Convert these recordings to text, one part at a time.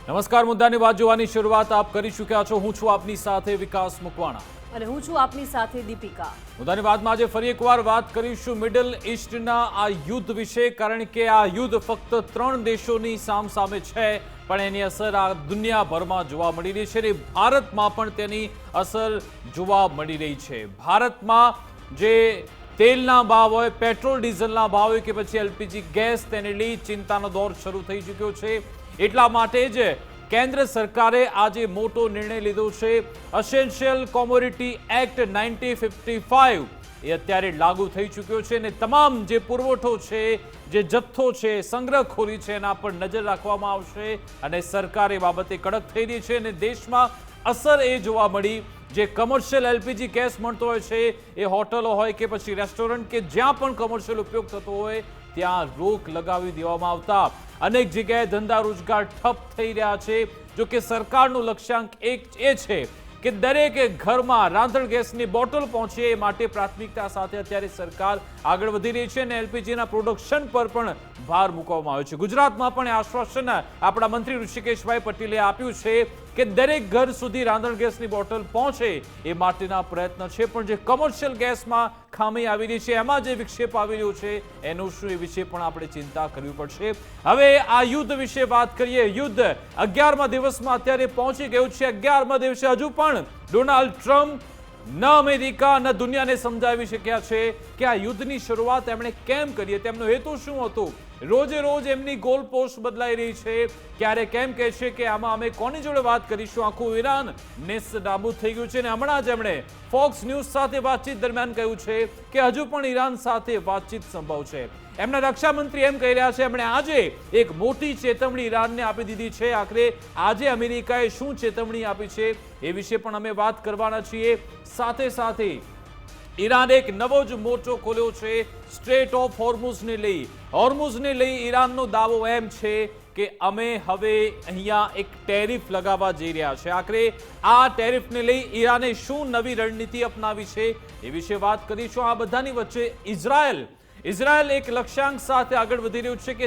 નમસ્કાર, મુદ્દાની વાત જોવાની શરૂઆત આપ કરી ચૂક્યા છો। હું છું આપની સાથે વિકાસ મકવાણા અને હું છું આપની સાથે દીપિકા। મુદ્દાની વાતમાં આજે ફરી એકવાર વાત કરીશું મિડલ ઈસ્ટના આ યુદ્ધ વિશે, કારણ કે આ યુદ્ધ ફક્ત 3 દેશોની સામસામે છે, પણ એની અસર આ દુનિયાભરમાં જોવા મળી રહી છે અને ભારતમાં પણ તેની અસર જોવા મળી રહી છે। ભારતમાં જે તેલના ભાવ હોય, પેટ્રોલ ડીઝલના ભાવ હોય કે પછી એલપીજી ગેસ, તેને લઈ ચિંતાનો દોર શરૂ થઈ ચૂક્યો છે। એટલા માટે જ કેન્દ્ર સરકારે આજે મોટો નિર્ણય લીધો છે। એસેન્શિયલ કોમોડિટી એક્ટ 1955 એ અત્યારે લાગુ થઈ ચૂક્યો છે અને તમામ જે પુરવઠો છે, જે જથ્થો છે, સંગ્રહખોરી છે, એના પર નજર રાખવામાં આવશે અને સરકાર એ બાબતે કડક થઈ રહી છે અને દેશમાં અસર એ જોવા મળી, જે કમર્શિયલ એલપીજી ગેસ મળતો હોય છે, એ હોટલો હોય કે પછી રેસ્ટોરન્ટ કે જ્યાં પણ કમર્શિયલ ઉપયોગ થતો હોય ત્યાં રોક લગાવી દેવામાં આવતા અનેક જગ્યાએ ધંધા રોજગાર ઠપ થઈ રહ્યા છે। જો કે સરકારનું લક્ષ્યાંક એક એ છે કે દરેક ઘરમાં રાંધણ ગેસની બોટલ પહોંચે, એ માટે પ્રાથમિકતા સાથે અત્યારે સરકાર આગળ વધી રહી છે અને એલપીજીના પ્રોડક્શન પર પણ ભાર મૂકવામાં આવ્યો છે। ગુજરાતમાં પણ આશ્વાસન આપણા મંત્રી ઋષિકેશભાઈ પટેલે આપ્યું છે કે દરેક ઘર સુધી રાંધણ ગેસની બોટલ પહોંચે એ માટેના પ્રયત્ન છે, પણ જે કમર્શિયલ ગેસમાં ખામી આવી રહી છે, એમાં જે વિક્ષેપ આવી રહ્યો છે, એનું શું, એ વિશે પણ આપણે ચિંતા કરવી પડશે। હવે આ યુદ્ધ વિશે વાત કરીએ। યુદ્ધ 11મા દિવસમાં અત્યારે પહોંચી ગયું છે। 11મા દિવસે હજુ પણ ડોનાલ્ડ ટ્રમ્પ ન અમેરિકા ન દુનિયાને સમજાવી શક્યા છે કે આ યુદ્ધની શરૂઆત એમણે કેમ કરી, તેમનો હેતુ શું હતો। રોજે રોજ એમની ગોલ પોસ્ટ બદલાઈ રહી છે। ક્યારે કેમ કહે છે કે આમાં અમે કોની જોડે વાત કરીશું, આખું ઈરાન નેસ્તનાબૂદ થઈ ગયું છે અને હમણાં જ એમણે ફોક્સ ન્યૂઝ સાથે વાતચીત દરમિયાન કહ્યું છે કે હજુ પણ ઈરાન સાથે વાતચીત સંભવ છે। એમના રક્ષામંત્રી એમ કહી રહ્યા છે એમણે આજે એક મોટી ચેતવણી ઈરાનને આપી દીધી છે। આખરે આજે અમેરિકાએ શું ચેતવણી આપી છે એ વિશે પણ અમે વાત કરવાના છીએ। સાથે સાથે ઈરાને એક નવો જ મોરચો ખોલ્યો છે સ્ટ્રેટ ઓફ હોર્મુઝને લઈ। હોર્મુઝને લઈ ઈરાનનો દાવો એમ છે કે અમે હવે અહીંયા એક ટેરિફ લગાવવા જઈ રહ્યા છે। આખરે આ ટેરિફને લઈ ઈરાને શું નવી રણનીતિ અપનાવી છે એ વિશે વાત કરીશું। આ બધાની વચ્ચે ઇઝરાયલ એક લક્ષ્યાંક સાથે આગળ વધી રહ્યું છે કે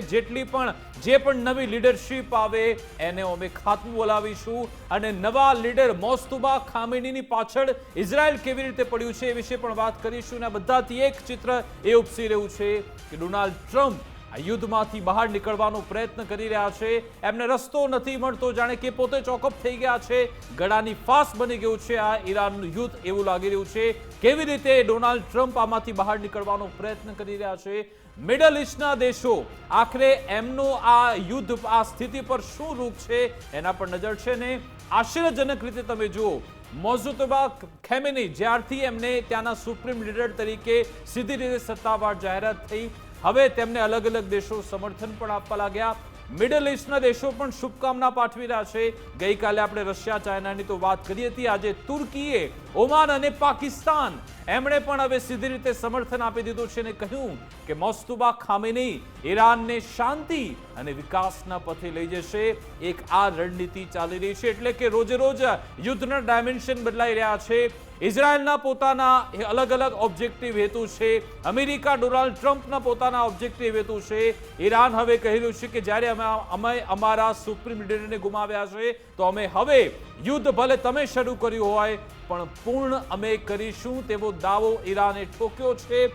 જે પણ નવી લીડરશિપ આવે એને અમે ખાતું બોલાવીશું અને નવા લીડર મોસ્તુબા ખામેનીની પાછળ ઇઝરાયલ કેવી રીતે પડ્યું છે એ વિશે પણ વાત કરીશું। અને આ બધાથી એક ચિત્ર એ ઉપસી રહ્યું છે કે ડોનાલ્ડ ટ્રમ્પ આ યુદ્ધમાંથી બહાર નીકળવાનો પ્રયત્ન કરી રહ્યા છે। એમને રસ્તો નથી મળતો, જાણે કે પોતે ચોકઅપ થઈ ગયા છે, ગળાની ફાંસ બની ગયું છે આ ઈરાનનું યુદ્ધ, એવું લાગી રહ્યું છે। કેવી રીતે ડોનાલ્ડ ટ્રમ્પ આમાંથી બહાર નીકળવાનો પ્રયત્ન કરી રહ્યા છે, મિડલ ઈસ્ટના દેશો આખરે એમનું આ યુદ્ધ, આ સ્થિતિ પર શું રૂપ છે એના પર નજર છે ને આશ્ચર્યજનક રીતે તમે જુઓ, મોસ્તુબા ખામેની જ્યારથી એમને ત્યાંના સુપ્રીમ લીડર તરીકે સીધી રીતે સત્તાવાર જાહેરાત થઈ, હવે તેમને અલગ અલગ દેશો સમર્થન પણ આપવા લાગ્યા। મિડલ ઈસ્ટના દેશો પણ શુભકામના પાઠવી રહ્યા છે। ગઈકાલે આપણે રશિયા, ચાઇનાની તો વાત કરી હતી, આજે તુર્કીએ, ઓમાન અને પાકિસ્તાન એમણે પણ હવે સીધી રીતે સમર્થન આપી દીધું છે અને કહ્યું કે મોસ્તુબા ખામેની ઈરાનને શાંતિ અને વિકાસના પથે લઈ જશે। એક આ રણનીતિ ચાલી રહી છે, એટલે કે રોજે રોજ યુદ્ધના ડાયમેન્શન બદલાઈ રહ્યા છે। ઇઝરાયલના પોતાના અલગ અલગ ઓબ્જેક્ટિવ હેતુ છે, અમેરિકા ડોનાલ્ડ ટ્રમ્પના પોતાના ઓબ્જેક્ટિવ હેતુ છે। ઈરાન હવે કહી રહ્યું છે કે જ્યારે અમે અમારા સુપ્રીમ લીડરને ગુમાવ્યા છે તો અમે હવે યુદ્ધ ભલે તમે શરૂ કર્યું હોય પણ પૂર્ણ અમે કરીશું, તેવો દાવો ઈરાને ઠોક્યો છે।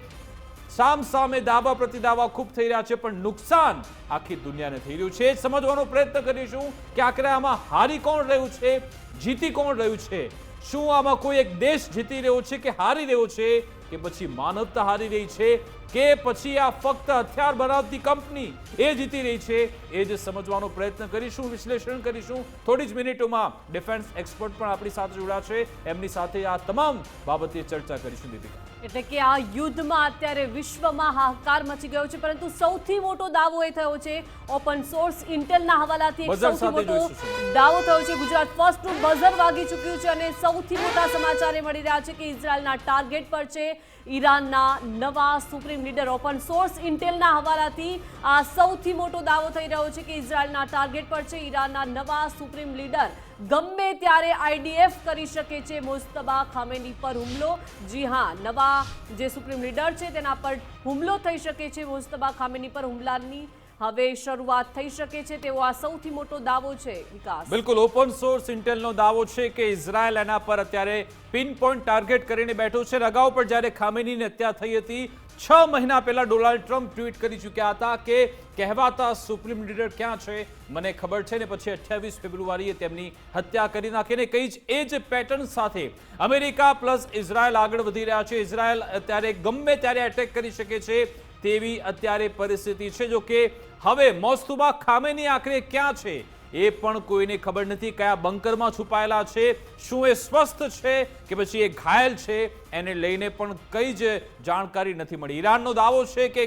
સામે દાવા પ્રતિદાવા ખૂબ થઈ રહ્યા છે, પણ નુકસાન આખી દુનિયાને થઈ રહ્યું છે। સમજવાનો પ્રયત્ન કરીશું કે આખરે આમાં હારી કોણ રહ્યું છે, જીતી કોણ રહ્યું છે। શું આમાં કોઈ એક દેશ જીતી રહ્યો છે કે હારી રહ્યો છે, કે પછી માનવતા હારી રહી છે, કે પછી આ ફક્ત હથિયાર બનાવતી કંપની એ જીતી રહી છે, એ જ સમજવાનો પ્રયત્ન કરીશું, વિશ્લેષણ કરીશું। થોડી જ મિનિટોમાં ડિફેન્સ એક્સપર્ટ પણ આપણી સાથે જોડાશે, એમની સાથે આ તમામ બાબતે ચર્ચા કરીશું। દીપિકા, એટલે કે આ યુદ્ધમાં અત્યારે વિશ્વમાં હાહાકાર મચી ગયો છે, પરંતુ સૌથી મોટો દાવો એ થયો છે ઓપન સોર્સ ઇન્ટેલના હવાલાથી એક સૌથી મોટો દાવો થયો છે। ગુજરાત ફર્સ્ટનું બઝર વાગી ચૂક્યું છે અને સૌથી મોટા સમાચાર એ મળી રહ્યા છે કે ઇઝરાયલના ટાર્ગેટ પર છે ઈરાનના નવા સુપ્રીમ લીડર। ઓપન સોર્સ ઇન્ટેલના હવાલાથી આ સૌથી મોટો દાવો થઈ રહ્યો છે કે ઇઝરાયલના ટાર્ગેટ પર છે ઈરાનના નવા સુપ્રીમ લીડર। ગમે ત્યારે આઈડીએફ કરી શકે છે મુજતબા ખામેની પર હુમલો। જી હા, નવા જે સુપ્રીમ લીડર છે તેના પર હુમલો થઈ શકે છે। મુજતબા ખામેની પર હુમલાની હવે શરૂઆત થઈ શકે છે તેવો આ સૌથી મોટો દાવો છે વિકાસ. બિલકુલ ઓપન સોર્સ ઇન્ટેલનો દાવો છે કે ઇઝરાયલ એના પર અત્યારે પિન પોઈન્ટ ટાર્ગેટ કરીને બેઠું છે. અગાઉ પણ જ્યારે ખામેનીની હત્યા થઈ હતી 6 મહિના પહેલા ડોનાલ્ડ ટ્રમ્પ ટ્વીટ કરી ચૂક્યા હતા કે કહેવાતા સુપ્રીમ લીડર ક્યાં છે મને ખબર છે, ને પછી 28 ફેબ્રુઆરીએ તેમની હત્યા કરી નાખીને કઈ જ એ જ પેટર્ન સાથે અમેરિકા પ્લસ ઇઝરાયલ આગળ વધી રહ્યા છે. ઇઝરાયલ અત્યારે ગમે ત્યારે એટેક કરી શકે છે તેવી અત્યારે પરિસ્થિતિ છે. જો કે હવે મોસ્તુબા ખામેની આખરે ક્યાં છે એ પણ કોઈને ખબર નથી. કયા બંકરમાં છુપાયેલા છે, શું એ સ્વસ્થ છે કે પછી એ ઘાયલ છે, એને લઈને પણ કઈ જ જાણકારી નથી મળી. ઈરાનનો દાવો છે કે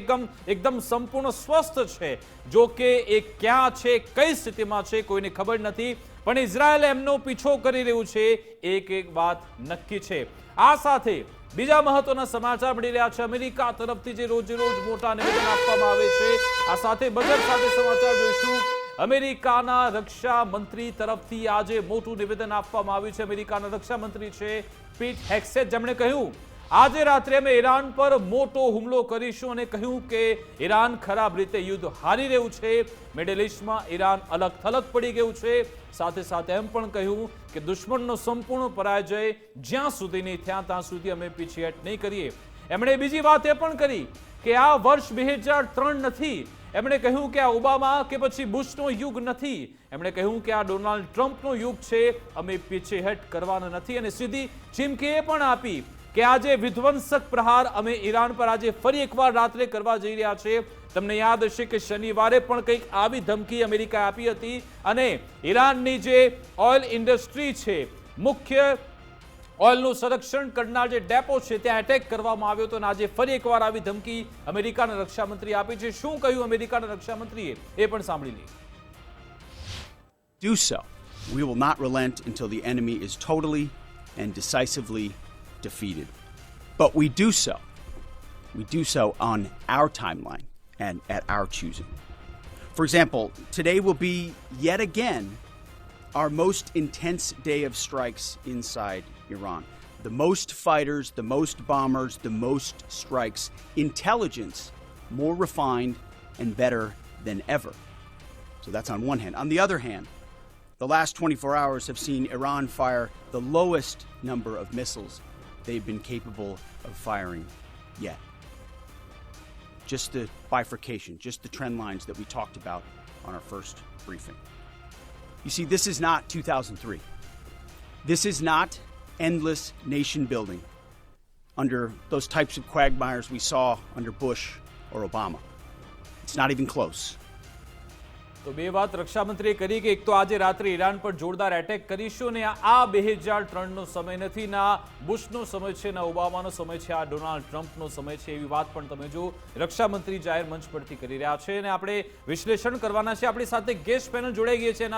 એકદમ સંપૂર્ણ સ્વસ્થ છે. જો કે એ ક્યાં છે, કઈ સ્થિતિમાં છે કોઈને ખબર નથી, પણ ઇઝરાયલ એમનો પીછો કરી રહ્યું છે એક વાત નક્કી છે. આ સાથે બીજા મહત્વના સમાચાર મળી રહ્યા છે અમેરિકા તરફથી જે રોજ મોટા નિવેદન આપવામાં આવે છે. આ સાથે બજેટ સાથે સમાચાર જોઈશું. અમેરિકાના રક્ષા મંત્રી તરફથી આજે મોટું નિવેદન આપવામાં આવ્યું છે. અમેરિકાના રક્ષા મંત્રી છે પીટ હેક્સેટ, જેમણે કહ્યું આજે રાત્રે અમે ઈરાન પર મોટો હુમલો કરીશું અને કહ્યું કે ઈરાન ખરાબ રીતે યુદ્ધ હારી રહ્યું છે. મિડલ ઈસ્ટમાં ઈરાન અલગ થલગ પડી ગયું છે. સાથે સાથે એમ પણ કહ્યું કે દુશ્મનનો સંપૂર્ણ પરાજય જ્યાં સુધી નહીં થયા ત્યાં સુધી અમે પીછેહટ નહીં કરીએ. એમણે બીજી વાત એ પણ કરી કે આ વર્ષ 2003 નથી. એમણે કહ્યું કે આ ઓબામા કે પછી બુશનો યુગ નથી. એમણે કહ્યું કે આ ડોનાલ્ડ ટ્રમ્પનો યુગ છે. અમે પીછેહટ કરવાના નથી અને સીધી ચીમકી એ પણ આપી કે આજે વિધ્વંસક પ્રહાર અમે ઈરાન પર આજે ફરી એકવાર રાત્રે કરવા જઈ રહ્યા છે. તમને યાદ હશે કે શનિવારે પણ કંઈક આવી ધમકી અમેરિકાએ આપી હતી અને ઈરાનની જે ઓઇલ ઇન્ડસ્ટ્રી છે, મુખ્ય ઓઇલનું સંરક્ષણ કરનાર જે ડેપો છે ત્યાં એટેક કરવામાં આવ્યો હતો અને આજે ફરી એકવાર આવી ધમકી અમેરિકાના રક્ષામંત્રી આપી છે. શું કહ્યું અમેરિકાના રક્ષામંત્રીએ એ પણ સાંભળી લઈએ. Do so. We will not relent until the enemy is totally and decisively defeated. But we do so on our timeline and at our choosing. For example, today will be yet again our most intense day of strikes inside Iran. The most fighters, the most bombers, the most strikes. Intelligence more refined and better than ever. So that's on one hand. On the other hand, the last 24 hours have seen Iran fire the lowest number of missiles they've been capable of firing yet. Just the bifurcation, just the trend lines that we talked about on our first briefing. You see, this is not 2003. This is not endless nation building under those types of quagmires we saw under Bush or Obama. It's not even close. તો બે વાત રક્ષામંત્રીએ કરી કે એક તો આજે રાત્રે Iran પર જોરદાર એટેક કરીશું ને આ 2003નો સમય નથી, ના બુશનો સમય છે, ના ઓબામાનો સમય છે, આ ડોનાલ્ડ ટ્રમ્પનો સમય છે, એવી વાત પણ તમે જો રક્ષામંત્રી જાહેર મંચ પરથી કરી રહ્યા છે. અને આપણે વિશ્લેષણ કરવાના છે. આપણી સાથે ગેસ્ટ પેનલ જોડાઈ ગઈ છે,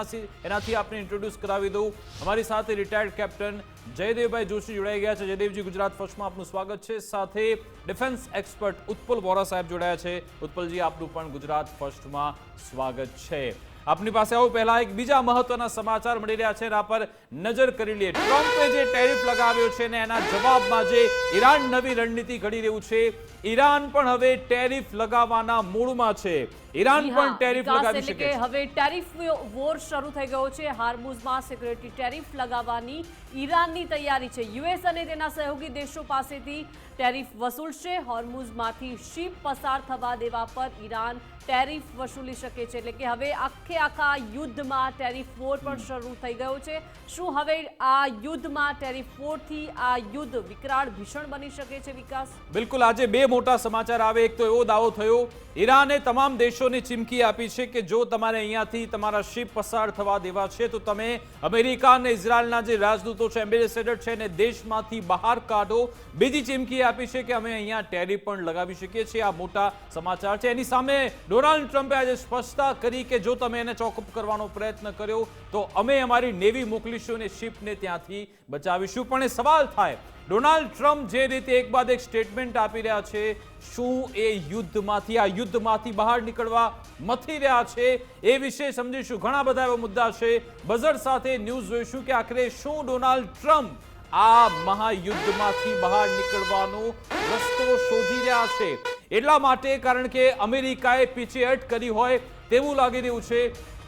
એનાથી આપણે ઇન્ટ્રોડ્યુસ કરાવી દઉં. અમારી સાથે રિટાયર્ડ કેપ્ટન જયદેવભાઈ જોશી જોડાઈ ગયા છે. જયદેવજી, ગુજરાત ફર્સ્ટમાં આપનું સ્વાગત છે. સાથે ડિફેન્સ એક્સપર્ટ ઉત્પલ વોરા સાહેબ જોડાયા છે. ઉત્પલજી, આપનું પણ ગુજરાત ફર્સ્ટમાં સ્વાગત છે. આપની પાસે આવું પહેલા એક બીજા મહત્વના સમાચાર મળી રહ્યા છે, એના પર નજર કરી લઈએ. ટ્રમ્પે જે ટેરિફ લગાવ્યો છે ને એના જવાબમાં જે ઈરાન નવી રણનીતિ ઘડી રહ્યું છે, ઈરાન પણ હવે ટેરિફ લગાવવાના મૂડમાં છે. ઈરાન પણ ટેરિફ લગાવી શકે છે. હવે ટેરિફ વોર શરૂ થઈ ગયો છે. હાર્મુઝમાં સિક્યુરિટી ટેરિફ લગાવવાની ઈરાનની તૈયારી છે. યુએસ અને તેના સહયોગી દેશો પાસેથી ટેરિફ વસૂલશે. હોર્મુઝમાંથી શિપ પસાર થવા દેવા પર ઈરાન ટેરિફ વસૂલી શકે છે. એટલે કે હવે આખા યુદ્ધમાં ટેરિફ વોર પણ શરૂ થઈ ગયો છે. શું હવે આ યુદ્ધમાં ટેરિફ વોરથી આ યુદ્ધ વિકરાળ ભીષણ બની શકે છે વિકાસ? બિલકુલ. આજે બે મોટા સમાચાર આવે. એક તો એવો દાવો થયો, ઈરાને તમામ દેશોને ચીમકી આપી છે કે જો તમારે અહીંયાથી તમારા શિપ પસાર થવા દેવા છે તો તમે અમેરિકા અને ઇઝરાયલના જે રાજદૂતો છે, એમ્બેસેડર છે, એને દેશમાંથી બહાર કાઢો. બીજી ચીમકી આપી છે કે અમે અહીંયા ટેરિફ પણ લગાવી શકીએ છીએ. આ મોટા સમાચાર છે. એની સામે ડોનાલ્ડ ટ્રમ્પે આજે સ્પષ્ટતા કરી કે જો તમે એને ચોકઅપ કરવાનો પ્રયત્ન કર્યો તો અમે અમારી નેવી મોકલીશું અને શિપને ત્યાંથી બચાવીશું. પણ એ સવાલ થાય, ડોનાલ્ડ ટ્રમ્પ જે રીતે એક બાદ એક સ્ટેટમેન્ટ આપી રહ્યા છે, શું એ આ યુદ્ધમાંથી બહાર નીકળવા મથી રહ્યા છે એ વિશે સમજીશું. ઘણા બધા એવા મુદ્દા છે. બઝર સાથે ન્યૂઝ જોઈશું કે આખરે શું ડોનાલ્ડ ટ્રમ્પ આ મહાયુદ્ધમાંથી બહાર નીકળવાનો રસ્તો શોધી રહ્યા છે. એટલા માટે કારણ કે અમેરિકાએ પીછેહટ કરી હોય તેવું લાગી રહ્યું છે.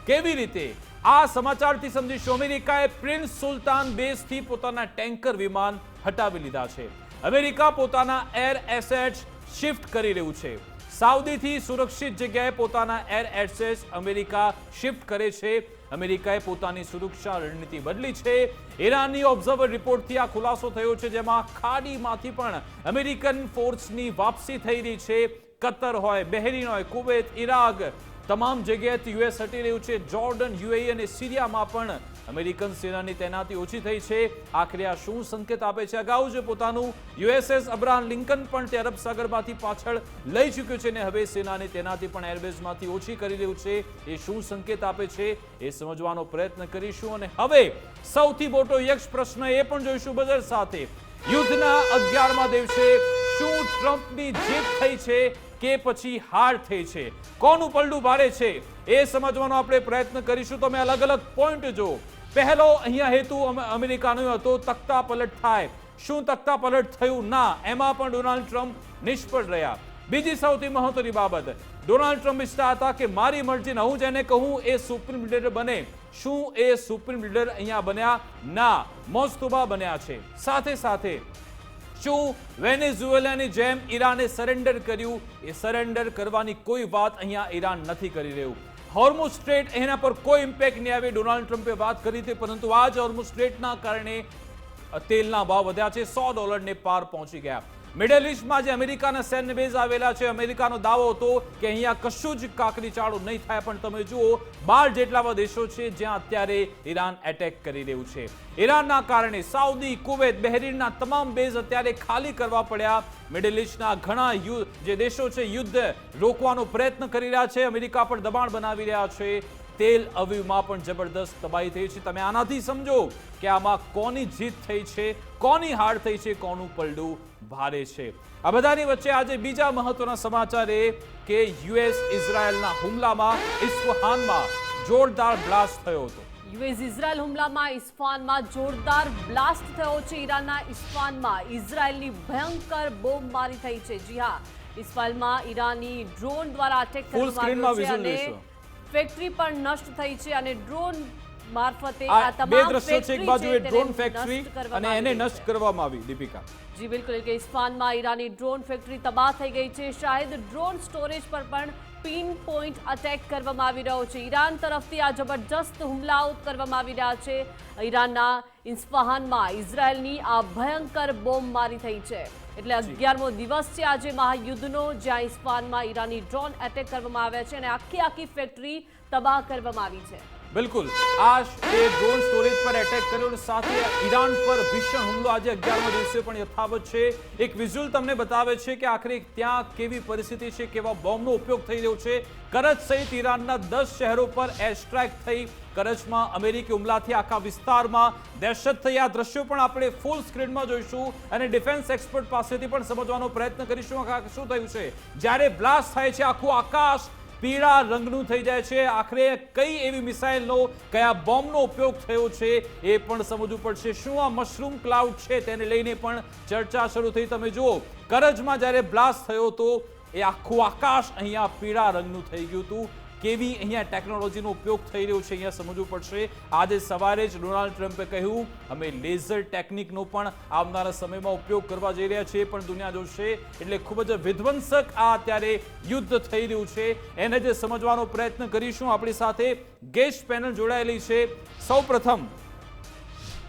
કેવી રીતે આ સમાચારથી સમજીશું. અમેરિકાએ પ્રિન્સ સુલતાન બેઝથી પોતાના ટેન્કર વિમાન હટાવી લીધા છે. અમેરિકા પોતાના એર એસેટ્સ શિફ્ટ કરી રહ્યું છે. સાઉદીથી સુરક્ષિત જગ્યાએ પોતાના એર એસેટ્સ અમેરિકા શિફ્ટ કરે છે. અમેરિકાએ પોતાની સુરક્ષા રણનીતિ બદલી છે. ઈરાનની ઓબ્ઝર્વર રિપોર્ટથી આ ખુલાસો થયો છે, જેમાં ખાડીમાંથી પણ અમેરિકન ફોર્સની વાપસી થઈ રહી છે. કતર હોય, બહેરીન હોય, કુવૈત, ઇરાક, તમામ જગ્યાએથી યુએસ હટી રહ્યું છે. જોર્ડન, યુએઈ અને સિરિયામાં પણ અમેરિકન સેનાની તૈનાતી ઓછી થઈ છે. આખરે આ શું સંકેત આપે છે? અગાઉ જ પોતાનું યુએસએસ અબ્રાહમ લિંકન પણ તે અરબ સાગરમાંથી પાછળ લઈ ચૂક્યું છે અને હવે સેનાની તૈનાતી પણ એરબેઝમાંથી ઓછી કરી રહ્યું છે. એ શું સંકેત આપે છે એ સમજવાનો પ્રયત્ન કરીશું. અને હવે સૌથી મોટો યક્ષ પ્રશ્ન એ પણ જોઈશું બજર સાથે. યુદ્ધના 11મા દિવસે શું ટ્રમ્પની જીત થઈ છે કે પછી હાર થઈ છે? કોનું પલડું ભારે છે એ સમજવાનો આપણે પ્રયત્ન કરીશું. તમે અલગ અલગ પોઈન્ટ જો. પહેલો અહીંયા હેતુ અમેરિકાનો હતો તખ્તા પલટ થાય. શું તખ્તા પલટ થયું? ના. એમાં પણ ડોનાલ્ડ ટ્રમ્પ નિષ્ફળ રહ્યા. બીજી સૌથી મહત્વની બાબત, ડોનાલ્ડ ટ્રમ્પ ઈચ્છતા હતા કે મારી મરજીના હું જેને કહું એ સુપ્રીમ લીડર બને. શું એ સુપ્રીમ લીડર અહીંયા બન્યા? ના. મોસ્તુબા બન્યા છે. સાથે સાથે શું વેનેઝુએલાની જેમ ઈરાને સરેન્ડર કર્યું? એ સરેન્ડર કરવાની કોઈ વાત અહીંયા ઈરાન નથી કરી રહ્યું. હોર્મુઝ સ્ટ્રેટ, એના પર કોઈ ઇમ્પેક્ટ નહીં આવે. ડોનાલ્ડ ટ્રમ્પે વાત કરી હતી, પરંતુ આ જ હોર્મુઝ સ્ટ્રેટના કારણે તેલના ભાવ વધ્યા છે. $100 પાર પહોંચી ગયા. મિડલ ઈસ્ટમાં જે અમેરિકાના સૈન્ય બેઝ આવેલા છે, અમેરિકાનો દાવો હતો કે અહીંયા કશું જ કાકરી ચાળું નહીં થાય, પણ તમે જુઓ 12 જેટલા દેશો છે જ્યાં અત્યારે ઈરાન એટેક કરી રહ્યું છે. ઈરાનના કારણે સાઉદી, કુવૈત, બહેરીનના તમામ બેઝ અત્યારે ખાલી કરવા પડ્યા. મિડલ ઈસ્ટના ઘણા જે દેશો છે યુદ્ધ રોકવાનો પ્રયત્ન કરી રહ્યા છે. અમેરિકા પર દબાણ બનાવી રહ્યા છે. તેલ અવીવમાં પણ જબરદસ્ત તબાહી થઈ છે. તમે આનાથી સમજો કે આમાં કોની જીત થઈ છે, કોની હાર થઈ છે, કોનું પલડું ભારે છે. આ બધાની વચ્ચે આજે બીજા મહત્વના સમાચાર એ કે યુએસ ઇઝરાયલના હુમલામાં ઇસ્ફહાનમાં જોરદાર બ્લાસ્ટ થયો હતો. યુએસ ઇઝરાયલ હુમલામાં ઇસ્ફહાનમાં જોરદાર બ્લાસ્ટ થયો છે. ઈરાનના ઇસ્ફહાનમાં ઇઝરાયલની ભયંકર બોમ્બમારી થઈ છે. જી હા, ઇસ્ફહાનમાં ઈરાની ડ્રોન દ્વારા અટેક કરવામાં આવ્યો છે અને ફેક્ટરી પણ નષ્ટ થઈ છે અને ડ્રોન મારફતે આ તમામ દ્રશ્યો છે. એક બાજુ એ ડ્રોન ફેક્ટરી અને એને નષ્ટ કરવામાં આવી. દીપિકા જી બિલકુલ, કે ઇસ્ફહાનમાં ઈરાની ડ્રોન ફેક્ટરી તબાહ થઈ ગઈ છે. શાયદ ડ્રોન સ્ટોરેજ પર પણ પિન પોઈન્ટ અટેક કરવામાં આવી રહ્યો છે. ઈરાન તરફથી આ જબરજસ્ત હુમલાઓ કરવામાં આવી રહ્યા છે. ઈરાનના ઇસ્ફહાનમાં ઇઝરાયલની આ ભયંકર બોમ્બમારી થઈ છે. એટલે 11મો દિવસ છે આજે મહાયુદ્ધનો, જ્યાં ઇસ્ફહાનમાં ઈરાની ડ્રોન એટેક કરવામાં આવ્યા છે અને આખી ફેક્ટરી તબાહ કરવામાં આવી છે. બિલકુલ, આ ડ્રોન સ્ટોરેજ પર એટેક કર્યો અને સાથે ઈરાન પર ભીષણ હુમલો આજે 11મા દિવસે પણ યથાવત છે. એક વિઝ્યુઅલ તમને બતાવે છે કે આખરે ત્યાં કેવી પરિસ્થિતિ છે, કેવા બોમ્બનો ઉપયોગ થઈ રહ્યો છે. કરજ સહિત ઈરાનના 10 શહેરો પર એર સ્ટ્રાઇક થઈ. કરજમાં અમેરિકી હુમલાથી આખા વિસ્તારમાં દહેશત થઈ. આ દ્રશ્યો પણ આપણે ફૂલ સ્ક્રીનમાં જોઈશું અને ડિફેન્સ એક્સપર્ટ પાસેથી પણ સમજવાનો પ્રયત્ન કરીશું શું થયું છે. જ્યારે બ્લાસ્ટ થાય છે આખું આકાશ પીળા રંગનું થઈ જાય છે. આખરે કઈ એવી મિસાઇલનો, કયા બોમ્બનો ઉપયોગ થયો છે એ પણ સમજવું પડશે. શું આ મશરૂમ ક્લાઉડ છે તેને લઈને પણ ચર્ચા શરૂ થઈ. તમે જુઓ, કરજમાં જ્યારે બ્લાસ્ટ થયો હતો એ આખું આકાશ અહીંયા પીળા રંગનું થઈ ગયું હતું. કેવી અહીંયા ટેકનોલોજીનો ઉપયોગ થઈ રહ્યો છે અહીંયા સમજવું પડશે. આજે સવારે જ ડોનાલ્ડ ટ્રમ્પે કહ્યું અમે લેઝર ટેકનિકનો પણ આવનારા સમયમાં ઉપયોગ કરવા જઈ રહ્યા છીએ, પણ દુનિયા જોશે. એટલે ખૂબ જ વિધ્વંસક આ અત્યારે યુદ્ધ થઈ રહ્યું છે, એને જે સમજવાનો પ્રયત્ન કરીશું. આપણી સાથે ગેસ્ટ પેનલ જોડાયેલી છે. સૌપ્રથમ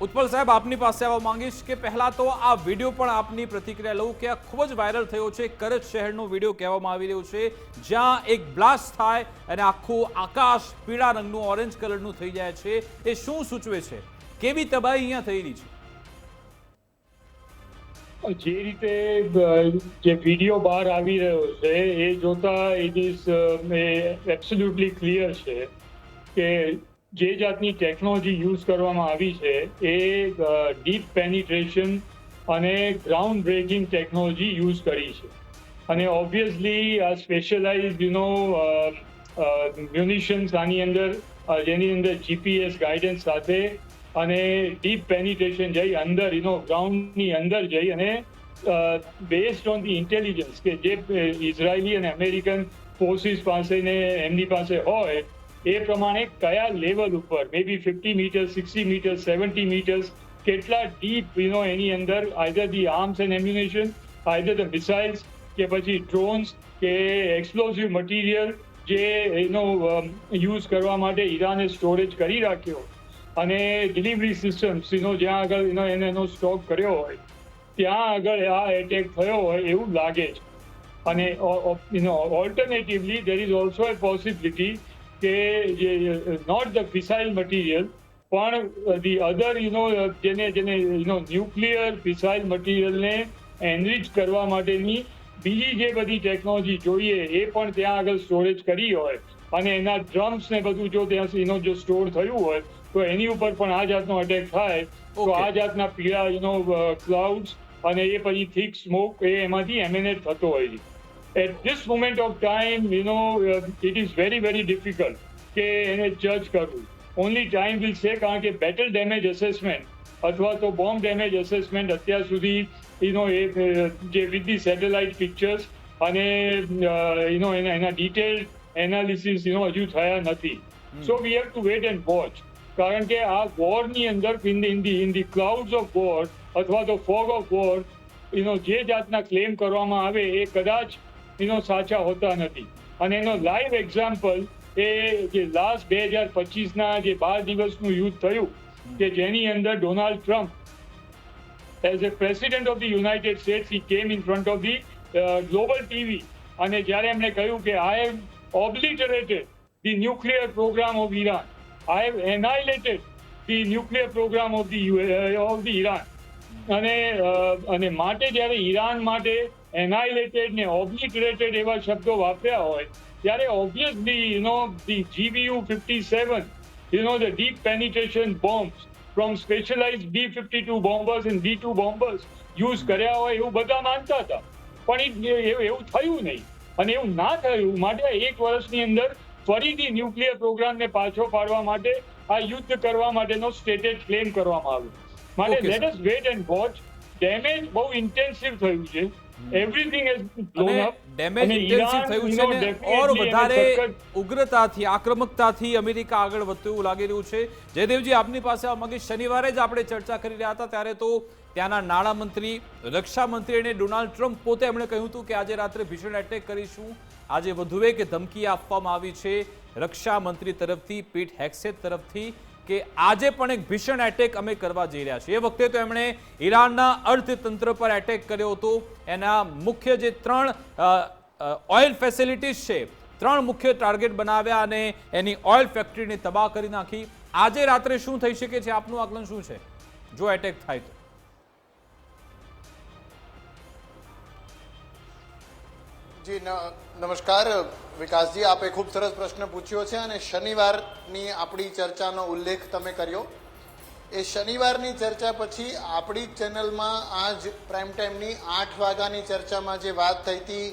ઉત્પલ સાહેબ, આપની પાસે આવવા માંગીશ કે પહેલા તો આ વિડીયો પણ આપની પ્રતિક્રિયા લઉં કે આ ખૂબ જ વાયરલ થયો છે. કરજ શહેરનો વિડીયો કહેવામાં આવી રહ્યો છે, જ્યાં એક બ્લાસ્ટ થાય અને આખું આકાશ પીળા રંગનું, ઓરેન્જ કલરનું થઈ જાય છે. એ શું સૂચવે છે? કેવી તબાહી અહીંયા થઈ રહી છે? જે રીતે જે વિડીયો બહાર આવી રહ્યો છે એ જોતા ઇટ ઇઝ એબ્સોલ્યુટલી ક્લિયર છે કે જે જાતની ટેકનોલોજી યુઝ કરવામાં આવી છે એ ડીપ પેનિટ્રેશન અને ગ્રાઉન્ડ બ્રેકિંગ ટેકનોલોજી યુઝ કરી છે. અને ઓબ્વિયસલી આ સ્પેશિયલાઇઝ મ્યુનિશન્સ આની અંદર, જેની અંદર જીપીએસ ગાઈડન્સ સાથે અને ડીપ પેનિટ્રેશન જઈ અંદર ગ્રાઉન્ડની અંદર જઈ અને બેઝડ ઓન ધી ઇન્ટેલિજન્સ કે જે ઇઝરાયલી અને અમેરિકન ફોર્સિસ પાસે ને એમની પાસે હોય એ પ્રમાણે કયા લેવલ ઉપર may be 50 metres 60 metres 70 metres કેટલા ડીપ એની અંદર either the arms and ammunition, either the missiles કે પછી ડ્રોન્સ કે એક્સપ્લોઝિવ મટીરિયલ જે યુઝ કરવા માટે ઈરાને સ્ટોરેજ કરી રાખ્યો અને ડિલિવરી સિસ્ટમ્સ જ્યાં આગળ એનો સ્ટોક કર્યો હોય ત્યાં આગળ આ એટેક થયો હોય એવું લાગે છે. અને alternatively there is also a possibility કે નોટ ધ ફિસાઇલ મટીરિયલ પણ ધી અધર જેને ન્યુક્લિયર ફિસાઇલ મટીરિયલને એનરિચ કરવા માટેની બીજી જે બધી ટેકનોલોજી જોઈએ એ પણ ત્યાં આગળ સ્ટોરેજ કરી હોય અને એના ડ્રમ્સ ને બધું જો ત્યાં જો સ્ટોર થયું હોય તો એની ઉપર પણ આ જાતનો અટેક થાય તો આ જાતના પીળા ક્લાઉડ્સ અને એ પછી થિક સ્મોક એ એમાંથી એમિનેટ થતો હોય છે. At this moment of time it is very very difficult કે એને જજ કરવું. ઓનલી ટાઈમ વિલ સે, કારણ કે બેટલ ડેમેજ એસેસમેન્ટ અથવા તો બોમ્બ ડેમેજ એસેસમેન્ટ અત્યાર સુધી જે વિથ ધી સેટેલાઇટ પિક્ચર્સ અને એના ડિટેલ્ડ એનાલિસિસ હજુ થયા નથી. So we have to wait and watch, કારણ કે આ વોરની અંદર in the clouds of war અથવા તો ફોગ ઓફ વોર જે જાતના ક્લેમ કરવામાં આવે એ કદાચ સાચા હોતા નથી. અને એનો લાઈવ એક્ઝામ્પલ એ જે લાસ્ટ 2025ના જે 12 દિવસનું યુદ્ધ થયું કે જેની અંદર Donald Trump as a president of the United States he came in front of the global TV અને જ્યારે એમણે કહ્યું કે I have obliterated the nuclear programme of Iran, I have annihilated the nuclear program of the Iran. અને માટે જ્યારે Iran માટે એનાઇલેટેડ ને ઓબ્લિટરેટેડ એવા શબ્દો વાપર્યા હોય ત્યારે obviously the GBU-57 the deep penetration bombs from specialized B-52 bombers and B-2 bombers use કર્યા હોય એવું બધા માનતા હતા, પણ એવું થયું નહીં. અને એવું ના થયું માટે 1 વર્ષની અંદર ફરીથી ન્યુક્લિયર પ્રોગ્રામને પાછો પાડવા માટે આ યુદ્ધ કરવા માટેનો સ્ટેટેડ ક્લેમ કરવામાં આવ્યો. માટે let us wait and watch. Damage બહુ ઇન્ટેન્સિવ થયું છે. Everything has blown up. Damage intensive થયું છે ને ઓર વધારે ઉગ્રતાથી આક્રમકતાથી અમેરિકા આગળ વધતું એવું લાગી રહ્યું છે. જયદેવજી, આપની પાસે આવવા માંગીશ. શનિવારે જ આપણે ચર્ચા કરી રહ્યા હતા ત્યારે તો ત્યાંના નાણામંત્રી, રક્ષામંત્રી અને ડોનાલ્ડ ટ્રમ્પ પોતે એમણે કહ્યું હતું કે આજે રાત્રે ભીષણ એટેક કરીશું. આજે વધુ એક ધમકી આપવામાં આવી છે રક્ષા મંત્રી તરફથી, પીટ હેક્સેટ તરફથી, કે આજે પણ એક ભીષણ એટેક અમે કરવા જઈ રહ્યા છીએ. એ વખતે તો એમણે ઈરાનના અર્થતંત્ર પર એટેક કર્યો હતો. એના મુખ્ય જે 3 ઓઇલ ફેસિલિટીઝ છે, 3 મુખ્ય ટાર્ગેટ બનાવ્યા અને એની ઓઇલ ફેક્ટરીને તબાહ કરી નાખી. આજે રાત્રે શું થઈ શકે છે, આપનું આકલન શું છે જો એટેક થાય તો? જી નમસ્કાર વિકાસજી, આપે ખૂબ સરસ પ્રશ્ન પૂછ્યો છે અને શનિવારની આપણી ચર્ચાનો ઉલ્લેખ તમે કર્યો. એ શનિવારની ચર્ચા પછી આપણી ચેનલમાં આજ પ્રાઇમ ટાઈમની 8 વાગ્યાની ચર્ચામાં જે વાત થઈ હતી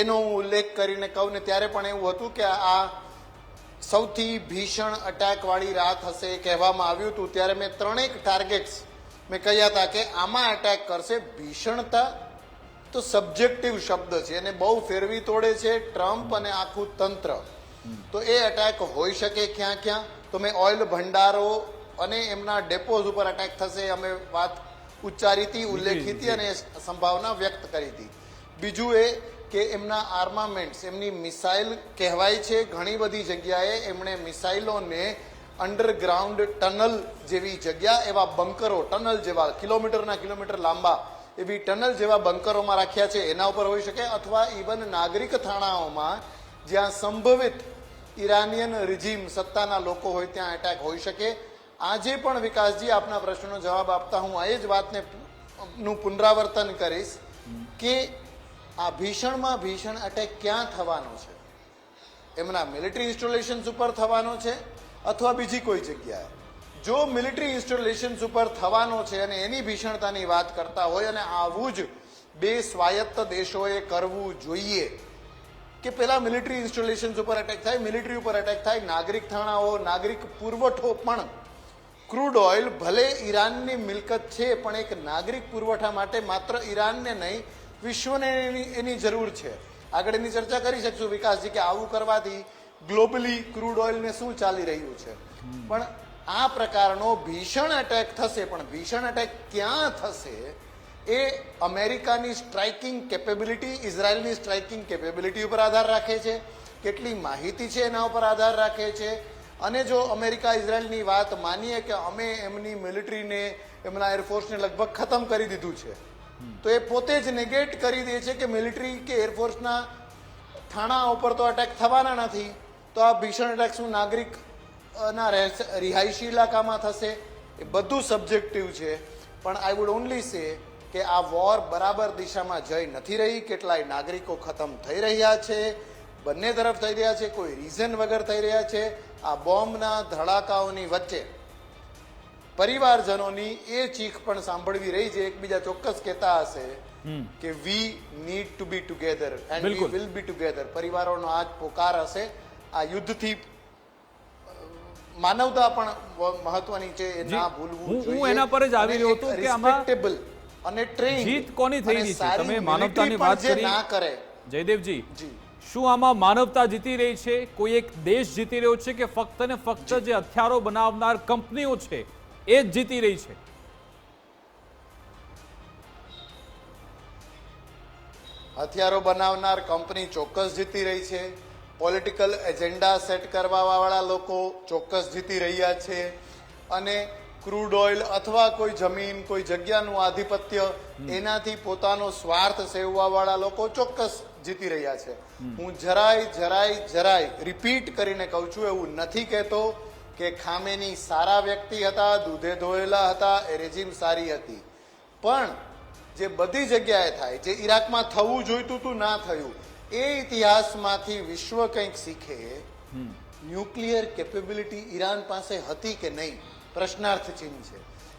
એનો હું ઉલ્લેખ કરીને કહું ને ત્યારે પણ એવું હતું કે આ સૌથી ભીષણ અટેકવાળી રાત હશે કહેવામાં આવ્યું હતું. ત્યારે મેં 3 ટાર્ગેટ્સ મેં કહ્યા હતા કે આમાં એટેક કરશે. ભીષણતા તો સબ્જેક્ટિવ શબ્દ છે અને બહુ ફેરવી તોડે છે ટ્રમ્પ અને આખું તંત્ર. તો એ એટેક હોઈ શકે ક્યાં ક્યાં? તો મેં ઓઇલ ભંડારો અને એમના ડેપોઝ ઉપર એટેક થશે અમે વાત ઉચ્ચારી હતી, ઉલ્લેખી હતી અને સંભાવના વ્યક્ત કરી હતી. બીજું એ કે એમના આર્મામેન્ટ્સ, એમની મિસાઇલ કહેવાય છે ઘણી બધી જગ્યાએ એમણે મિસાઇલોને અંડરગ્રાઉન્ડ ટનલ જેવી જગ્યા, એવા બંકરો, ટનલ જેવા કિલોમીટરના કિલોમીટર લાંબા એવી ટનલ જેવા બંકરોમાં રાખ્યા છે, એના ઉપર હોઈ શકે. અથવા ઇવન નાગરિક થાણાઓમાં જ્યાં સંભવિત ઈરાનિયન રિજીમ સત્તાના લોકો હોય ત્યાં એટેક હોઈ શકે. આજે પણ વિકાસજી આપના પ્રશ્નનો જવાબ આપતા હું એ જ વાતને નું પુનરાવર્તન કરીશ કે આ ભીષણમાં ભીષણ એટેક ક્યાં થવાનો છે? એમના મિલિટરી ઇન્સ્ટોલેશન્સ ઉપર થવાનો છે અથવા બીજી કોઈ જગ્યાએ? જો મિલિટરી ઇન્સ્ટોલેશન્સ ઉપર થવાનો છે અને એની ભીષણતાની વાત કરતા હોય અને આવું જ 2 સ્વાયત્ત દેશોએ કરવું જોઈએ કે પેલા મિલિટરી ઇન્સ્ટોલેશન્સ ઉપર એટેક થાય, મિલિટરી ઉપર એટેક થાય, નાગરિક થાણાઓ, નાગરિક પુરવઠો પણ ક્રૂડ ઓઇલ ભલે ઈરાનની મિલકત છે, પણ એક નાગરિક પુરવઠા માટે માત્ર ઈરાનને નહીં વિશ્વને એની જરૂર છે. આગળ એની ચર્ચા કરી શકશું વિકાસજી કે આવું કરવાથી ગ્લોબલી ક્રૂડ ઓઇલને શું ચાલી રહ્યું છે. પણ આ પ્રકારનો ભીષણ એટેક થશે, પણ ભીષણ એટેક ક્યાં થશે એ અમેરિકાની સ્ટ્રાઇકિંગ કેપેબિલિટી, ઇઝરાયલની સ્ટ્રાઇકિંગ કેપેબિલિટી ઉપર આધાર રાખે છે, કેટલી માહિતી છે એના ઉપર આધાર રાખે છે. અને જો અમેરિકા ઇઝરાયલની વાત માનીએ કે અમે એમની મિલિટરીને, એમના એરફોર્સને લગભગ ખતમ કરી દીધું છે, તો એ પોતે જ નેગેટ કરી દે છે કે મિલિટરી કે એરફોર્સના થાણા ઉપર તો અટેક થવાના નથી, તો આ ભીષણ અટેક શું નાગરિકના રિહાયશી ઇલાકામાં થશે? એ બધું સબ્જેક્ટિવ છે. પણ આઈ વુડ ઓનલી સે કે આ વોર બરાબર દિશામાં જઈ નથી રહી. કેટલાય નાગરિકો ખતમ થઈ રહ્યા છે, બંને તરફ થઈ રહ્યા છે, કોઈ રીઝન વગર થઈ રહ્યા છે. આ બોમ્બના ધડાકાઓની વચ્ચે પરિવારજનોની એ ચીખ પણ સાંભળવી રહી છે. એકબીજા ચોક્કસ કહેતા હશે કે we need to be together and we will be together. પરિવારોનો આ જ પોકાર હશે. આ યુદ્ધથી માનવતા પણ મહત્વની છે, એ ના ભૂલવું જોઈએ. હું એના પર જ આવી રહ્યો હતો કે આમાં રિસ્પેક્ટેબલ અને ટ્રેન્ડ જીત કોની થઈ રહી છે? તમે માનવતાની વાત કરી ના કરે. જયદેવજી, શું આમાં માનવતા જીતી રહી છે? કોઈ એક દેશ જીતી રહ્યો છે કે ફક્ત ને ફક્ત જે હથિયારો બનાવનાર કંપનીઓ છે એ જ જીતી રહી છે? હથિયારો બનાવનાર કંપની ચોક્કસ જીતી રહી છે. પોલિટિકલ એજન્ડા સેટ કરવા વાળા લોકો ચોક્કસ જીતી રહ્યા છે. અને ક્રૂડ ઓઇલ અથવા કોઈ જમીન, કોઈ જગ્યાનું આધિપત્ય, એનાથી પોતાનો સ્વાર્થ સેવવા વાળા લોકો ચોક્કસ જીતી રહ્યા છે. હું જરાય રિપીટ કરીને કહું છું, એવું નથી કહેતો કે ખામેની સારા વ્યક્તિ હતા, દૂધે ધોયેલા હતા, એ રેજીમ સારી હતી. પણ જે બધી જગ્યાએ થાય, જે ઈરાકમાં થવું જોઈતું હતું ના થયું, એ ઇતિહાસમાંથી વિશ્વ કંઈક શીખે. ન્યુક્લિયર કેપેબિલિટી ઈરાન પાસે હતી કે નહીં, પ્રશ્નાર્થ ચિહ્ન છે.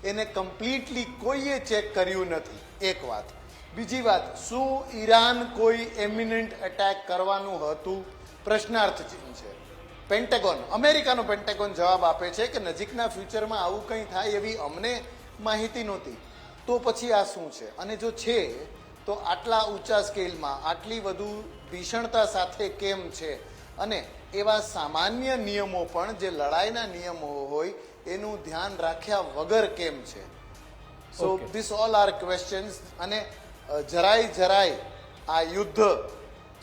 એને કમ્પ્લીટલી કોઈએ ચેક કર્યું નથી, એક વાત. બીજી વાત, શું ઈરાન કોઈ એમિનન્ટ એટેક કરવાનું હતું, પ્રશ્નાર્થ ચિહ્ન છે. પેન્ટેગોન, અમેરિકાનો પેન્ટેગોન જવાબ આપે છે કે નજીકના ફ્યુચરમાં આવું કંઈ થાય એવી અમને માહિતી નહોતી. તો પછી આ શું છે? અને જો છે તો આટલા ઊંચા સ્કેલમાં, આટલી વધુ ભીષણતા સાથે કેમ છે? અને એવા સામાન્ય નિયમો પણ જે લડાઈના નિયમો હોય એનું ધ્યાન રાખ્યા વગર કેમ છે? So this all are questions. અને જરાય આ યુદ્ધ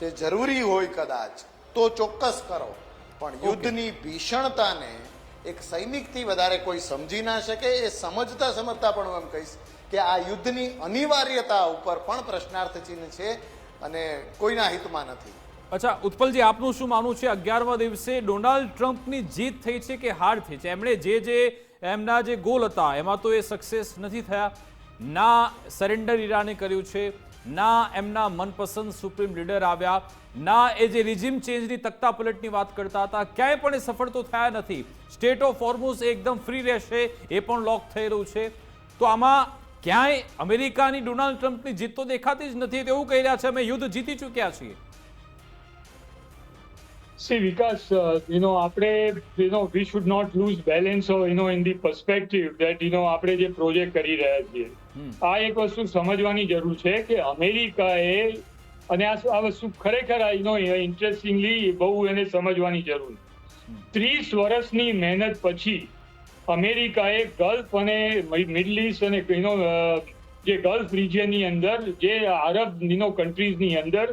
જે જરૂરી હોય કદાચ તો ચોક્કસ કરો, પણ યુદ્ધની ભીષણતાને એક સૈનિકથી વધારે કોઈ સમજી ના શકે. એ સમજતા પણ હું એમ કહીશ કે આ યુદ્ધની અનિવાર્યતા ઉપર પણ પ્રશ્નાર્થ ચિહ્ન છે અને કોઈના હિતમાં નથી. અચ્છા ઉત્પલજી, આપનું શું માનવું છે? 11મા દિવસે ડોનાલ્ડ ટ્રમ્પની જીત થઈ છે કે હાર થઈ છે? એમણે જે એમના જે ગોલ હતા એમાં તો એ સક્સેસ નથી થયા. ના સરેન્ડર ઈરાને કર્યું છે, ના એમના મનપસંદ સુપ્રીમ લીડર આવ્યા, ના એ જે રિજીમ ચેન્જની તખ્તા પલટની વાત કરતા હતા, ક્યાંય પણ એ સફળ તો થયા નથી. સ્ટેટ ઓફ હોર્મુઝ એકદમ ફ્રી રહેશે એ પણ લોક થઈ રહ્યું છે. તો આમાં ક્યાંય અમેરિકાની ડોનાલ્ડ ટ્રમ્પની જીત તો દેખાતી જ નથી. એવું કહી રહ્યા છે અમે યુદ્ધ જીતી ચૂક્યા છીએ. See, Vikas, આપણે, we should not lose balance of, in the perspective that, આપણે જે પ્રોજેક્ટ કરી રહ્યા છીએ, આ એક વસ્તુ સમજવાની જરૂર છે કે અમેરિકાએ, અને આ વસ્તુ ખરેખર ઇન્ટરેસ્ટિંગલી બહુ એને સમજવાની જરૂર. 30 વર્ષની મહેનત પછી અમેરિકાએ ગલ્ફ અને મિડલ ઈસ્ટ અને જે ગલ્ફ રિજિયનની અંદર, જે આરબ કન્ટ્રીઝની અંદર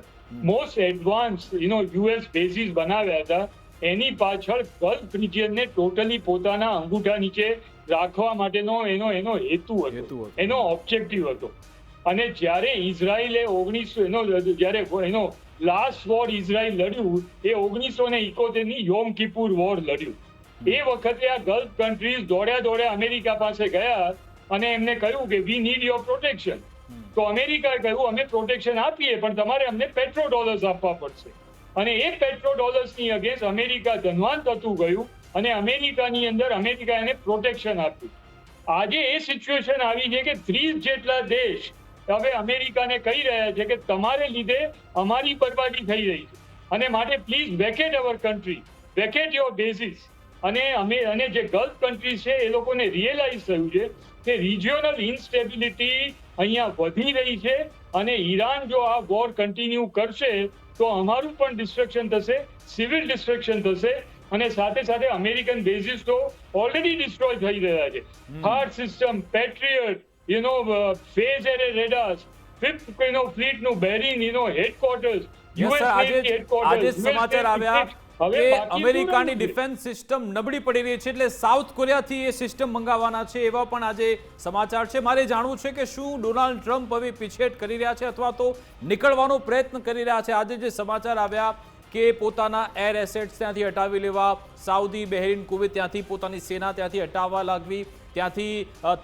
મોસ્ટ એડવાન્સ યુએસ બેઝિસ બનાવ્યા હતા. એની પાછળ ગલ્ફ રિજિયનને ટોટલી પોતાના અંગૂઠા નીચે રાખવા માટેનો એનો હેતુ હતો, એનો ઓબ્જેક્ટિવ હતો. અને જ્યારે ઇઝરાયલે જ્યારે લાસ્ટ વોર ઇઝરાયલ લડ્યું, એ 1971ની યોમ કિપુર વોર લડ્યું. એ વખતે આ ગલ્ફ કન્ટ્રીઝ દોડ્યા અમેરિકા પાસે ગયા અને એમને કહ્યું કે વી નીડ યોર પ્રોટેક્શન. તો અમેરિકાએ કહ્યું અમે પ્રોટેક્શન આપીએ, પણ તમારે અમને પેટ્રો ડોલર્સ આપવા પડશે. અને એ પેટ્રો ડોલર્સની અગેન્સ્ટ અમેરિકા ધનવાન થતું ગયું અને અમેરિકાની અંદર અમેરિકા એને પ્રોટેક્શન આપ્યું. આજે એ સિચ્યુએશન આવી છે કે 30 જેટલા દેશ હવે અમેરિકાને કહી રહ્યા છે કે તમારે લીધે અમારી બરબાદી થઈ રહી છે, અને માટે please vacate our country, vacate your bases. અને જે ગલ્ફ કન્ટ્રીઝ છે એ લોકોને રિયલાઇઝ થયું છે કે રિજિયોનલ ઇન્સ્ટેબિલિટી અહીંયા વધી રહી છે અને ઈરાન જો આ વોર કન્ટિન્યુ કરશે તો અમારું પણ ડિસ્ટ્રક્શન થશે, સિવિલ ડિસ્ટ્રક્શન થશે અને સાથે સાથે અમેરિકન બેઝિસ તો ઓલરેડી ડિસ્ટ્રોય થઈ રહ્યા છે. Heart system, Patriot, phase array radars, fifth fleet નું બેરિંગ, હેડક્વાર્ટર્સ, આજે સમાચાર આવ્યા કે અમેરિકાની ડિફેન્સ સિસ્ટમ નબળી પડી રહી છે એટલે સાઉથ કોરિયાથી એ સિસ્ટમ મંગાવવાના છે, એવા પણ આજે સમાચાર છે. મારે જાણવું છે કે શું ડોનાલ્ડ ટ્રમ્પ હવે પીછેહટ કરી રહ્યા છે અથવા તો નીકળવાનો પ્રયત્ન કરી રહ્યા છે? આજે જે સમાચાર આવ્યા કે પોતાના એર એસેટ્સ ત્યાંથી હટાવી લેવા, સાઉદી, બહેરીન, કુવૈત ત્યાંથી પોતાની સેના ત્યાંથી હટાવવા લાગવી, ત્યાંથી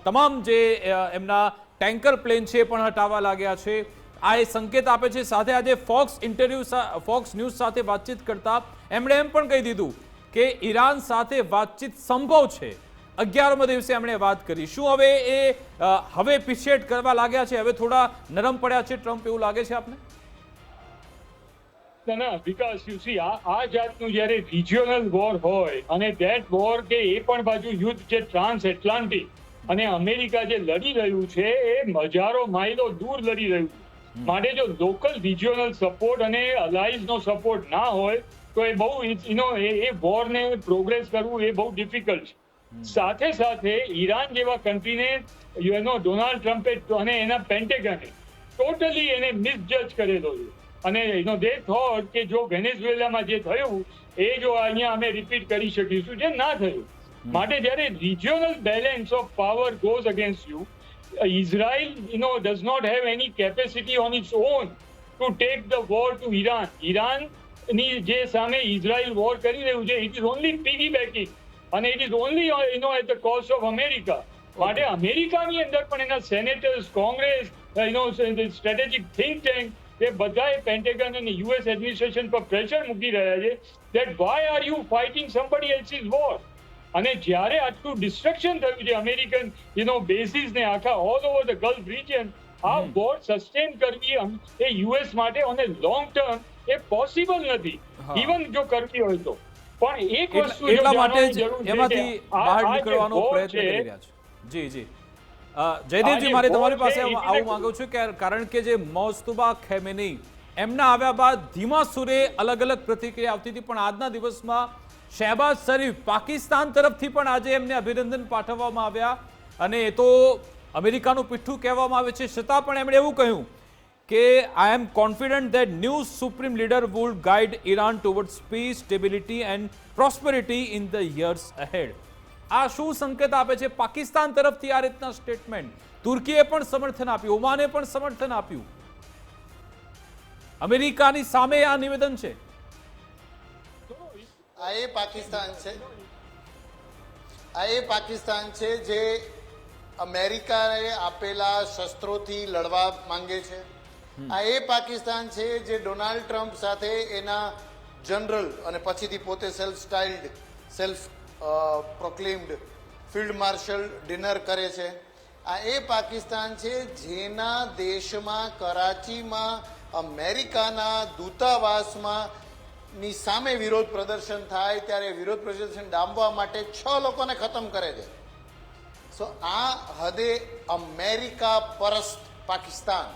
તમામ જે એમના ટેન્કર પ્લેન છે પણ હટાવવા લાગ્યા છે. આ એ સંકેત આપે છે. સાથે આજે ફોક્સ ન્યૂઝ સાથે વાતચીત કરતા એમણે એમ પણ કહી દીધું કે ઈરાન સાથે વાતચીત સંભવ છે. 11મા દિવસે એમણે વાત કરી. શું હવે પીછેહટ કરવા લાગ્યા છે? હવે થોડા નરમ પડ્યા છે ટ્રમ્પ, એવું લાગે છે આપને? ના, વિકાસ આ જાતનું જ્યારે રિજિયોનલ વોર હોય અને ધેટ વોર કે એ પણ બાજુ યુદ્ધ છે ટ્રાન્સ એટલાન્ટિક અને અમેરિકા જે લડી રહ્યું છે એ હજારો માઇલો દૂર લડી રહ્યું છે. માટે જો લોકલ રિજિયોનલ સપોર્ટ અને અલાઇઝનો સપોર્ટ ના હોય તો એ બહુ એ વોરને પ્રોગ્રેસ કરવું એ બહુ ડિફિકલ્ટ છે. સાથે સાથે ઈરાન જેવા કન્ટ્રીને ડોનાલ્ડ ટ્રમ્પે અને એના પેન્ટેગને ટોટલી એને મિસજજ કરેલો છે અને દે થોટ કે જો વેનેઝુએલામાં જે થયું એ જો અહીંયા અમે રિપીટ કરી શકીશું, જે ના થયું. માટે જ્યારે regional balance of power goes against you, Israel does not have any capacity on its own to take the war to Iran. ઈરાનની જે સામે ઇઝરાયલ વોર કરી રહ્યું છે, it is only piggybacking અને it is only at the cost of America. માટે અમેરિકાની અંદર પણ એના સેનેટર્સ, કોંગ્રેસ, સ્ટ્રેટેજિક થિંક ટેન્ક એ બધાએ પેન્ટેગન અને યુએસ એડમિનિસ્ટ્રેશન પર પ્રેશર મૂકી રહ્યા છે that why are you fighting somebody else's war? અને જ્યારે આટલું ડિસ્ટ્રક્શન થયું છે અમેરિકન બેઝિસ ને આખા all over the gulf region, આ વોર સસ્ટેન કરવી એ યુએસ માટે on A long term A possible નથી, ઇવન જો કરવી હોય તો. પણ એક વસ્તુ એટલા માટે જ એમાંથી બહાર નીકળવાનો પ્રયત્ન કરી રહ્યા છે. જી જયદેવજી, મારે તમારી પાસે આવું માંગુ છું કે કારણ કે જે મોજતુબા ખેમેની એમના આવ્યા બાદ ધીમા સુરે અલગ અલગ પ્રતિક્રિયા આવતી હતી, પણ આજના દિવસમાં શહેબાઝ શરીફ પાકિસ્તાન તરફથી પણ આજે એમને અભિનંદન પાઠવવામાં આવ્યા અને એ તો અમેરિકાનું પીઠું કહેવામાં આવે છે, છતાં પણ એમણે એવું કહ્યું કે I am confident that new supreme leader would guide Iran towards peace, stability and prosperity in the years ahead. આ શું સંકેત આપે છે પાકિસ્તાન તરફથી આ રીતના સ્ટેટમેન્ટ? તુર્કીએ પણ સમર્થન આપ્યું, ઓમાને પણ સમર્થન આપ્યું, અમેરિકાની સામે આ નિવેદન છે. આ એ પાકિસ્તાન છે જે અમેરિકાએ આપેલા શસ્ત્રોથી લડવા માંગે છે. આ એ પાકિસ્તાન છે જે ડોનાલ્ડ ટ્રમ્પ સાથે એના જનરલ અને પછીથી પોતે સેલ્ફ પ્રોક્લેમ્ડ ફિલ્ડ માર્શલ ડિનર કરે છે. આ એ પાકિસ્તાન છે જેના દેશમાં કરાચીમાં અમેરિકાના દૂતાવાસમાં ની સામે વિરોધ પ્રદર્શન થાય ત્યારે વિરોધ પ્રદર્શન ડામવા માટે 6 લોકોને ખતમ કરે છે. સો આ હદે અમેરિકા પરસ્ત પાકિસ્તાન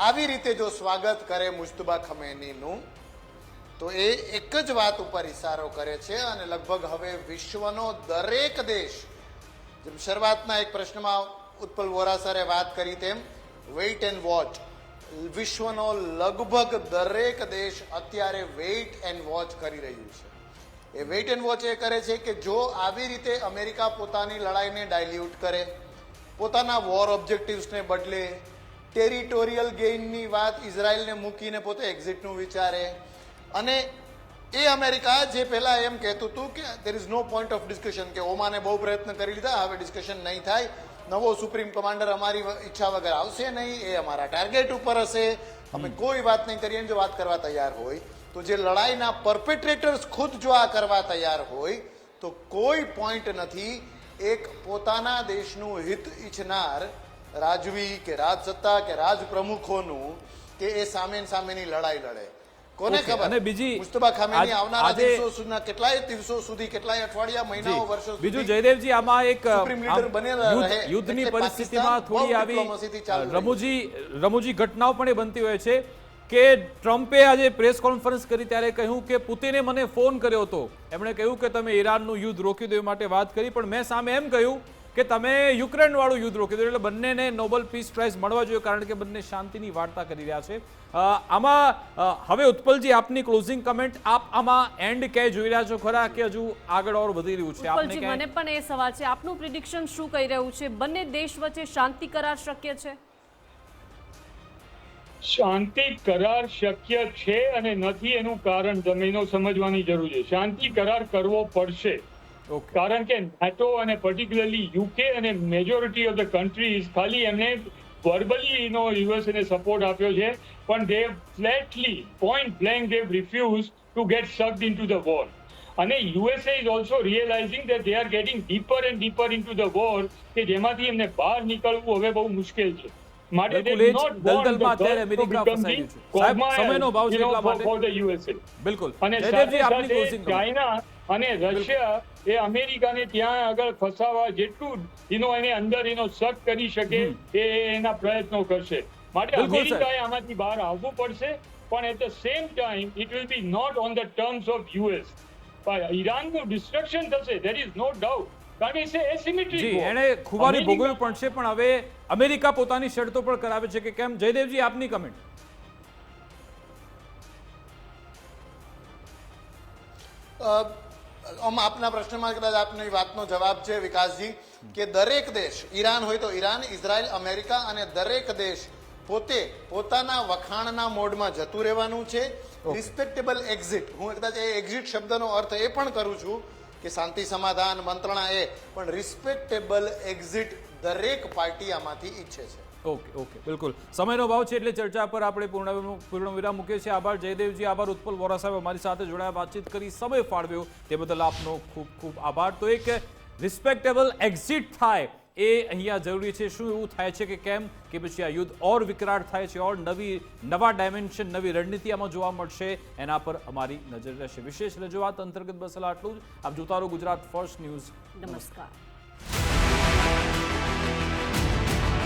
આવી રીતે જો સ્વાગત કરે મુજતબા ખમેનીનું તો એ એક જ વાત ઉપર ઇશારો કરે છે અને લગભગ હવે વિશ્વનો દરેક દેશ, જેમ શરૂઆતના એક પ્રશ્નમાં ઉત્પલ વોરા સરે વાત કરી તેમ વેઇટ એન્ડ વોચ, વિશ્વનો લગભગ દરેક દેશ અત્યારે વેઇટ એન્ડ વોચ કરી રહ્યું છે. એ વેઇટ એન્ડ વોચ એ કરે છે કે જો આવી રીતે અમેરિકા પોતાની લડાઈને ડાયલ્યુટ કરે, પોતાના વોર ઓબ્જેક્ટિવ્સને બદલે, ટેરિટોરિયલ ગેઇનની વાત ઇઝરાયલને મૂકીને પોતે એક્ઝિટનું વિચારે, અને એ અમેરિકા જે પહેલા એમ કહેતું હતું કે there is no point of discussion, કે ઓમાને બહુ પ્રયત્ન કરી લીધા, હવે ડિસ્કશન નહીં થાય, નવો સુપ્રીમ કમાન્ડર અમારી ઈચ્છા વગર આવશે નહીં, એ અમારા ટાર્ગેટ ઉપર હશે, અમે કોઈ વાત નહીં કરીએ. જો વાત કરવા તૈયાર હોય તો જે લડાઈના પરપેટ્રેટર્સ ખુદ જો આ કરવા તૈયાર હોય તો કોઈ પોઈન્ટ નથી એક પોતાના દેશનું હિત ઈચ્છનાર રાજવી કે રાજસત્તા કે રાજપ્રમુખોનું કે એ સામેની લડાઈ લડે. કોને ઓકે, ખબર અને બીજી મુસ્તફા ખામેની આજ- આવનારા આજે- દિવસો સુધી કેટલાય અઠવાડિયા મહિનાઓ વર્ષો બીજું સુધી જયદેવજી આમાં એક સુપ્રીમ લીડર બનેલા રહે. યુદ્ધની એટલે પરિસ્થિતિમાં પાકિસ્તાન થોડી બહુ આવી ડિપ્લોમસીથી ચાલી રહ્યું છે. રમૂજી ઘટનાઓ પણ એ બનતી હોય છે કે ટ્રમ્પે આજે પ્રેસ કોન્ફરન્સ કરી ત્યારે કહ્યું કે પુતિને મને ફોન કર્યો હતો, એમણે કહ્યું કે તમે ઈરાનનું યુદ્ધ રોકી દો એ માટે વાત કરી, પણ મેં સામે એમ કહ્યું કે તમે યુક્રેન વાળું યુદ્ધ રોકી દો, એટલે બંનેને નોબેલ પીસ પ્રાઇઝ મળવા જોઈએ કારણ કે બંને શાંતિની વાર્તા કરી રહ્યા છે. આમાં હવે ઉત્પલજી આપની ક્લોઝિંગ કમેન્ટ, આપ આમાં એન્ડ ક્યાંય જોઈ રહ્યા છો ખરા કે હજુ આગળ ઓર વધી રહ્યું છે? આપને ઉત્પલજી, મને પણ એ સવાલ છે, આપનું પ્રિડિક્શન શું કહી રહ્યું છે? બંને દેશ વચ્ચે શાંતિ કરાર શક્ય છે? શાંતિ કરાર શક્ય છે અને નથી એનું કારણ તમે એનો સમજવાની જરૂર છે. શાંતિ કરાર કરવો પડશે ઓકે, કારણ કે NATO અને પર્ટિક્યુલરલી યુકે અને મેજોરિટી ઓફ ધ કન્ટ્રીઝ ખાલી એમને વર્બલી યુએસ ને સપોર્ટ આપ્યો છે, પણ they flatly point blank they refuse to get sucked into the war. અને USA is also realising that they are getting deeper and deeper into the war, કે જેમાંથી એમને બહાર નીકળવું હવે બહુ મુશ્કેલ છે. માટે બિલકુલ, they એ જ do not want દલદલમાં the અત્યારે Gulf to America become ફસાયેલું the છે. સાહેબ, Comair, સમયનો ભાવ છે એટલા માટે. for the USA. બિલકુલ. અને જયદેવજી, સાથે આપની સાથે closing comment. ચાઇના અને રશિયા એ અમેરિકાને ત્યાં આગળ ફસાવા જેટલું એને અંદર શક કરી શકે એ એના પ્રયત્નો કરશે. માટે બિલકુલ, અમેરિકાએ આમાંથી બહાર આવવું પડશે, પણ at the same time it will be not on the terms of US. ઈરાનનું ડિસ્ટ્રક્શન થશે, there is no doubt, કારણ કે it's asymmetric જી, war. એણે ખુબારી અમેરિકા- ભોગવવી પણ છે, પણ હવે અમેરિકા પોતાની શરતો પણ કરાવે છે કે કેમ? જયદેવજી, આપની કમેન્ટ. આપના પ્રશ્નમાં કદાચ આપની વાતનો જવાબ છે વિકાસજી, કે દરેક દેશ, ઈરાન હોય તો ઈરાન, ઇઝરાયલ, અમેરિકા, અને દરેક દેશ પોતે પોતાના વખાણના મોડમાં જતું રહેવાનું છે. રિસ્પેક્ટેબલ એક્ઝિટ, હું કદાચ એ એક્ઝિટ શબ્દનો અર્થ એ પણ કરું છું કે શાંતિ સમાધાન મંત્રણા પણ રિસ્પેક્ટેબલ એક્ઝિટ દરેક પાર્ટી આમાંથી ઈચ્છે છે. ઓકે, ઓકે, બિલકુલ. સમયનો ભાવ છે એટલે ચર્ચા પર આપણે પૂર્ણ વિરામ મૂકીએ છીએ. આભાર જયદેવજી, આભાર ઉત્પલ વોરા સાહેબ, અમારી સાથે જોડાયા, વાતચીત કરી, સમય ફાળવ્યો તે બદલ આપનો ખૂબ ખૂબ આભાર. તો એક રિસ્પેક્ટેબલ એક્ઝિટ થાય એ અહીંયા જરૂરી છે. શું એવું થાય છે કે કેમ કે પછી આ યુદ્ધ ઓર વિકરાળ થાય છે, ઓર નવા ડાયમેન્શન, નવી રણનીતિ આમાં જોવા મળશે, એના પર અમારી નજર રહેશે. વિશેષ રજૂઆત અંતર્ગત બસ આટલું જ. આપ જોતા રહો ગુજરાત ફર્સ્ટ ન્યૂઝ. નમસ્કાર.